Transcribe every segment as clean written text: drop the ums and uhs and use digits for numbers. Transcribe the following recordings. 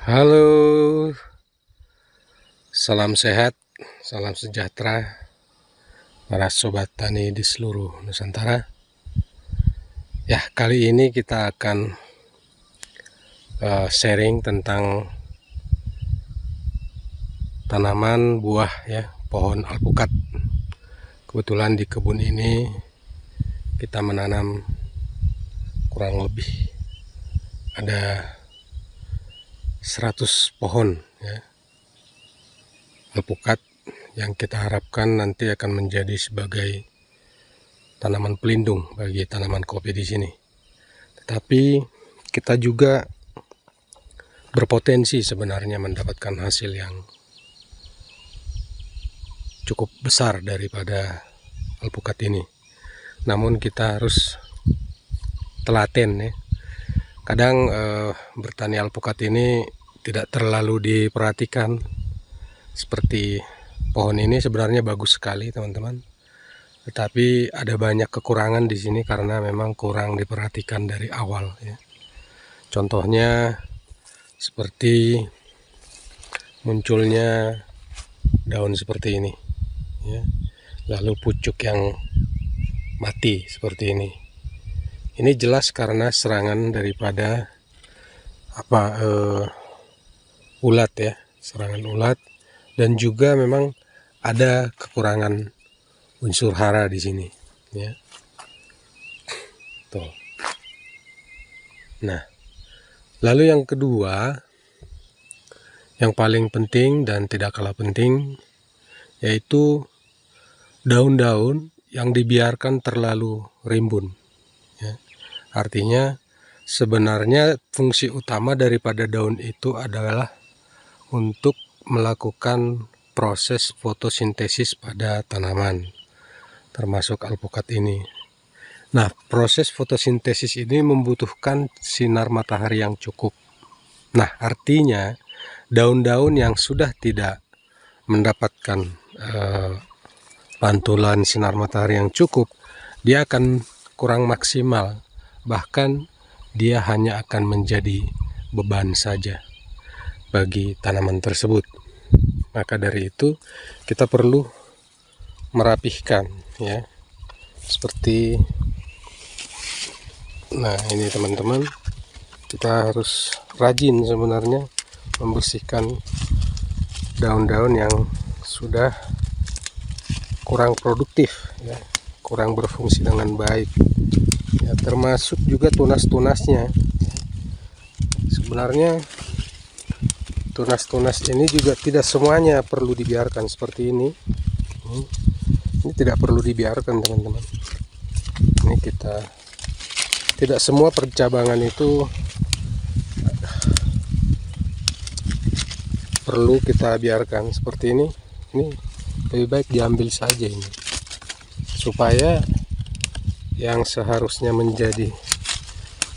Halo, salam sehat, salam sejahtera para sobat tani di seluruh Nusantara. Ya, kali ini kita akan sharing tentang tanaman buah ya, pohon alpukat. Kebetulan di kebun ini kita menanam kurang lebih ada 100 pohon ya, alpukat yang kita harapkan nanti akan menjadi sebagai tanaman pelindung bagi tanaman kopi di sini. Tetapi kita juga berpotensi sebenarnya mendapatkan hasil yang cukup besar daripada alpukat ini. Namun kita harus telaten ya. Kadang bertani alpukat ini tidak terlalu diperhatikan. Seperti pohon ini sebenarnya bagus sekali teman-teman, tetapi ada banyak kekurangan di sini karena memang kurang diperhatikan dari awal ya. Contohnya seperti munculnya daun seperti ini ya, lalu pucuk yang mati seperti ini. Ini jelas karena serangan daripada ulat ya, serangan ulat, dan juga memang ada kekurangan unsur hara di sini ya. Tuh. Nah, lalu yang kedua, yang paling penting dan tidak kalah penting, yaitu daun-daun yang dibiarkan terlalu rimbun ya. Artinya sebenarnya fungsi utama daripada daun itu adalah untuk melakukan proses fotosintesis pada tanaman, termasuk alpukat ini. Nah, proses fotosintesis ini membutuhkan sinar matahari yang cukup. Nah, artinya daun-daun yang sudah tidak mendapatkan pantulan sinar matahari yang cukup, dia akan kurang maksimal, bahkan dia hanya akan menjadi beban saja bagi tanaman tersebut. Maka dari itu kita perlu merapihkan ya, seperti nah ini teman-teman, kita harus rajin sebenarnya membersihkan daun-daun yang sudah kurang produktif ya, kurang berfungsi dengan baik ya, termasuk juga tunas-tunasnya. Sebenarnya tunas-tunas ini juga tidak semuanya perlu dibiarkan seperti ini. Ini tidak perlu dibiarkan teman-teman. Ini kita tidak semua percabangan itu perlu kita biarkan seperti ini. Ini lebih baik diambil saja ini, supaya yang seharusnya menjadi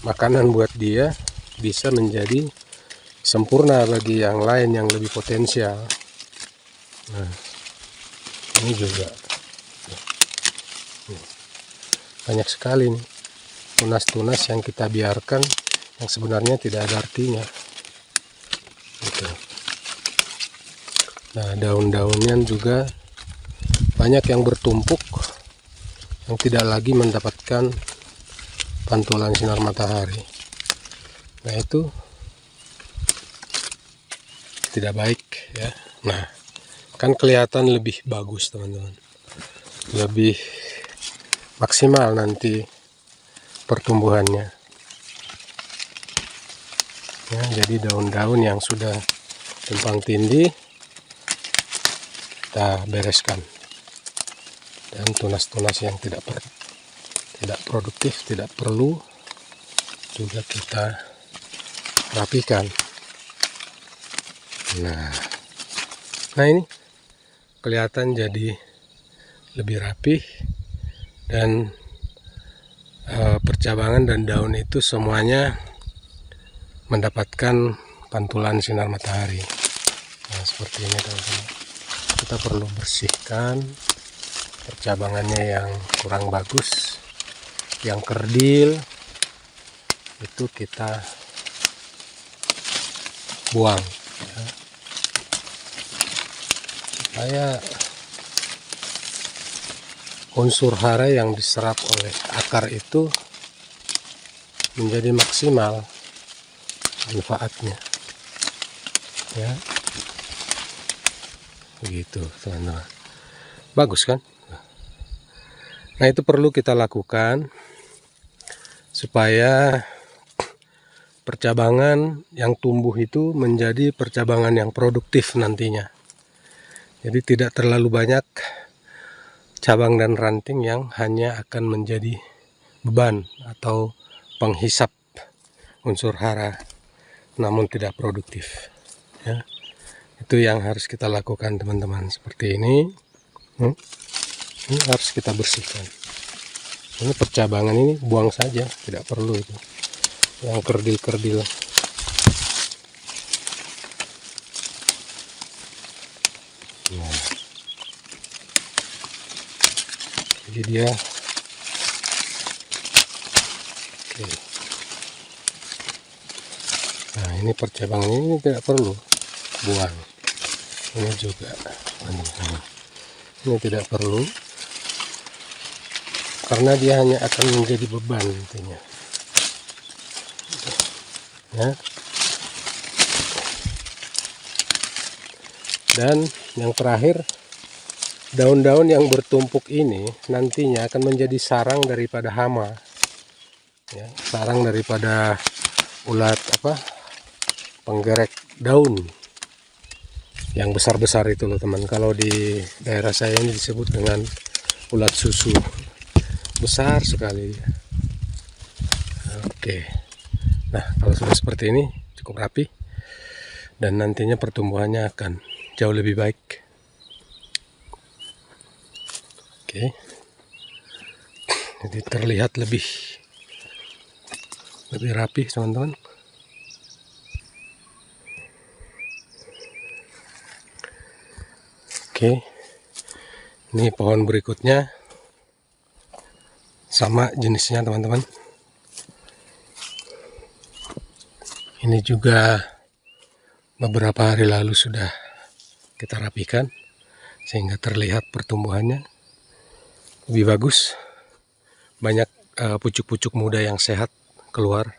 makanan buat dia bisa menjadi sempurna bagi yang lain yang lebih potensial. Nah, ini juga banyak sekali nih tunas-tunas yang kita biarkan yang sebenarnya tidak ada artinya gitu. Nah, daun-daunnya juga banyak yang bertumpuk yang tidak lagi mendapatkan pantulan sinar matahari. Nah, itu tidak baik ya. Nah, kan kelihatan lebih bagus teman-teman, lebih maksimal nanti pertumbuhannya ya. Jadi daun-daun yang sudah tumpang tindih kita bereskan, dan tunas-tunas yang tidak produktif, tidak perlu juga kita rapikan. Nah ini kelihatan jadi lebih rapih, dan percabangan dan daun itu semuanya mendapatkan pantulan sinar matahari. Nah, seperti ini teman-teman, kita perlu bersihkan percabangannya yang kurang bagus, yang kerdil itu kita buang ya. Supaya unsur hara yang diserap oleh akar itu menjadi maksimal manfaatnya ya, begitu teman-teman. Bagus kan? Nah, itu perlu kita lakukan supaya percabangan yang tumbuh itu menjadi percabangan yang produktif nantinya. Jadi tidak terlalu banyak cabang dan ranting yang hanya akan menjadi beban atau penghisap unsur hara namun tidak produktif ya. Itu yang harus kita lakukan teman-teman, seperti ini. Ini harus kita bersihkan. Ini percabangan ini buang saja, tidak perlu itu yang kerdil-kerdil. Nah, jadi dia oke. Nah, ini percabangan ini tidak perlu buang. Ini juga ini tidak perlu, karena dia hanya akan menjadi beban nantinya ya. Dan yang terakhir, daun-daun yang bertumpuk ini nantinya akan menjadi sarang daripada hama ya, sarang daripada ulat penggerek daun yang besar-besar itu loh teman. Kalau di daerah saya ini disebut dengan ulat susu, besar sekali. Oke, nah kalau sudah seperti ini cukup rapi dan nantinya pertumbuhannya akan jauh lebih baik. Oke, jadi terlihat lebih rapi teman-teman. Oke, ini pohon berikutnya sama jenisnya teman-teman. Ini juga beberapa hari lalu sudah kita rapikan sehingga terlihat pertumbuhannya lebih bagus. Banyak pucuk-pucuk muda yang sehat keluar.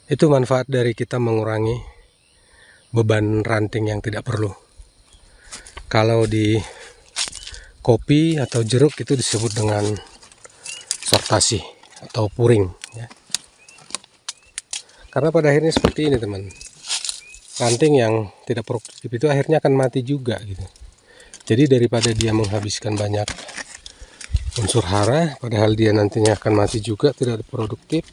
Itu manfaat dari kita mengurangi beban ranting yang tidak perlu. Kalau di kopi atau jeruk itu disebut dengan sortasi atau puring ya. Karena pada akhirnya seperti ini teman, ranting yang tidak produktif itu akhirnya akan mati juga gitu. Jadi daripada dia menghabiskan banyak unsur hara padahal dia nantinya akan mati juga, tidak produktif,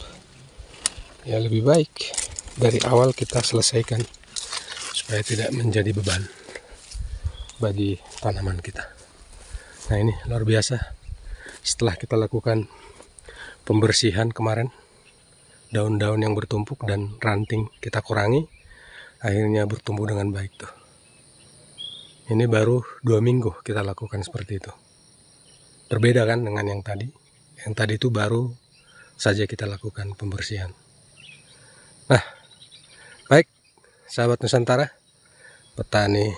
ya lebih baik dari awal kita selesaikan supaya tidak menjadi beban bagi tanaman kita. Nah, ini luar biasa. Setelah kita lakukan pembersihan kemarin, daun-daun yang bertumpuk dan ranting kita kurangi, akhirnya bertumbuh dengan baik tuh. Ini baru 2 minggu kita lakukan seperti itu. Berbeda kan dengan yang tadi. Yang tadi itu baru saja kita lakukan pembersihan. Nah, baik sahabat Nusantara, petani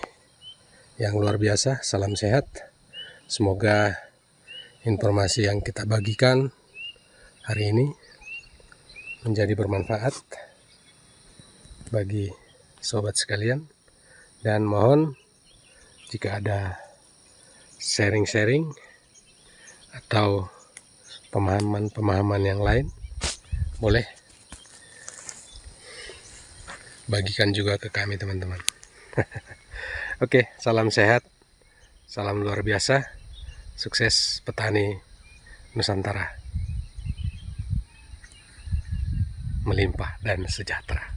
yang luar biasa, salam sehat. Semoga informasi yang kita bagikan hari ini menjadi bermanfaat bagi sobat sekalian, dan mohon jika ada sharing-sharing atau pemahaman-pemahaman yang lain, boleh bagikan juga ke kami teman-teman. Oke, salam sehat, salam luar biasa, sukses petani Nusantara, melimpah dan sejahtera.